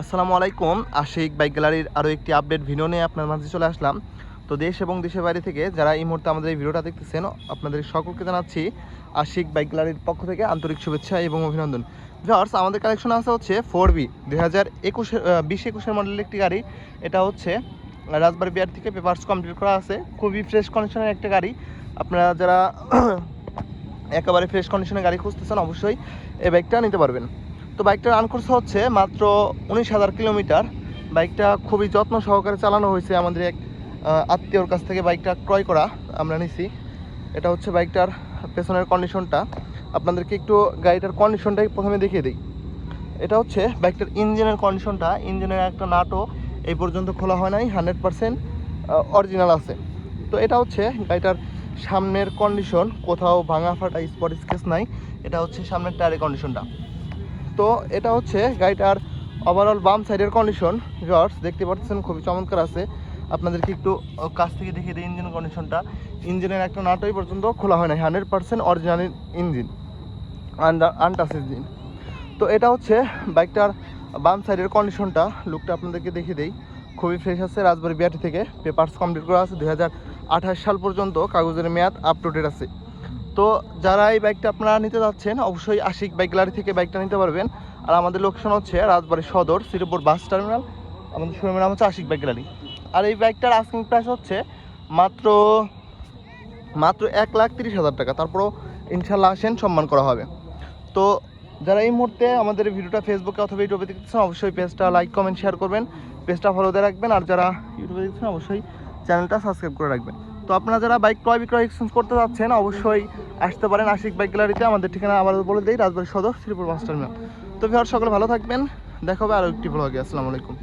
আসসালামু আলাইকুম। আশিক বাইক গ্যালারির আরও একটি আপডেট ভিডিও নিয়ে আপনার মাঝে চলে আসলাম। তো দেশ এবং দেশের বাইরে থেকে যারা এই মুহূর্তে আমাদের এই ভিডিওটা দেখতেছেন, আপনাদের সকলকে জানাচ্ছি আশিক বাইক গ্যালারির পক্ষ থেকে আন্তরিক শুভেচ্ছা এবং অভিনন্দন। ভিউয়ার্স, আমাদের কালেকশন আছে হচ্ছে 4B 2021 মডেলের একটি গাড়ি। এটা হচ্ছে রাজবাড়ী বিহার থেকে পেপারস কমপ্লিট করা আছে। খুবই ফ্রেশ কন্ডিশনের একটা গাড়ি। আপনারা যারা একেবারে ফ্রেশ কন্ডিশনের গাড়ি খুঁজতেছেন অবশ্যই এই বাইকটা নিতে পারবেন। তো বাইকটা রান করছে হচ্ছে মাত্র 19,000 কিলোমিটার। বাইকটা খুবই যত্ন সহকারে চালানো হয়েছে। আমাদের এক আত্মীয়র কাছ থেকে বাইকটা ক্রয় করা আমরা নিছি। এটা হচ্ছে বাইকটার পেছনের কন্ডিশনটা। আপনাদেরকে একটু গাড়িটার কন্ডিশনটাই প্রথমে দেখিয়ে দিই। এটা হচ্ছে বাইকটার ইঞ্জিনের কন্ডিশনটা। ইঞ্জিনের একটা নাটও এই পর্যন্ত খোলা হয় নাই, 100% অরিজিনাল আছে। তো এটা হচ্ছে গাড়িটার সামনের কন্ডিশন, কোথাও ভাঙা ফাটা স্পট স্কেচ নাই। এটা হচ্ছে সামনের টায়ারের কন্ডিশনটা। তো এটা হচ্ছে গাড়িটার ওভারঅল বাম সাইডের কন্ডিশন। ভিউয়ার্স, দেখতে পাচ্ছেন খুবই চমৎকার আছে। আপনাদেরকে একটু কাছ থেকে দেখিয়ে দিই ইঞ্জিন কন্ডিশনটা। ইঞ্জিনের একটা নাটই পর্যন্ত খোলা হয় না, 100% অরিজিনাল ইঞ্জিন, আনটাচ ইঞ্জিন। তো এটা হচ্ছে বাইকটার বাম সাইডের কন্ডিশনটা। লুকটা আপনাদেরকে দেখিয়ে দিই, খুবই ফ্রেশ আছে। রাজবাড়ী বিআরটি থেকে পেপারস কমপ্লিট করা আছে। 2028 সাল পর্যন্ত কাগজের মেয়াদ আপ টু ডেট আছে। তো যারা এই বাইকটা আপনারা নিতে যাচ্ছেন অবশ্যই আশিক বাইক গ্যালারি থেকে বাইকটা নিতে পারবেন। আর আমাদের লোকেশন হচ্ছে রাজবাড়ী সদর, শ্রীপুর বাস টার্মিনাল। আমাদের শোরুমের নাম হচ্ছে আশিক বাইক গ্যালারি। আর এই বাইকটার আস্কিং প্রাইস হচ্ছে মাত্র 1,30,000 টাকা। তারপরও ইনশাল্লাহ আসেন, সম্মান করা হবে। তো যারা এই মুহূর্তে আমাদের ভিডিওটা ফেসবুকে অথবা ইউটিউবে দেখতেছেন অবশ্যই পেজটা লাইক কমেন্ট শেয়ার করবেন, পেজটা ফলো দিয়ে রাখবেন। আর যারা ইউটিউবে দেখতেছেন অবশ্যই চ্যানেলটা সাবস্ক্রাইব করে রাখবেন। তো আপনারা যারা বাইক ক্রয় বিক্রয় এক্সচেঞ্জ করতে যাচ্ছেন অবশ্যই আসতে পারেন আশিক বাইক গ্যালারিতে। আমাদের ঠিকানা আবার বলে দিই, রাজবাড়ী সদর, শ্রীপুর বাস টার্মিনাল। তো ভিউয়ার্স, সকলে ভালো থাকবেন, দেখা হবে আরও একটি ব্লগে। আসসালামু আলাইকুম।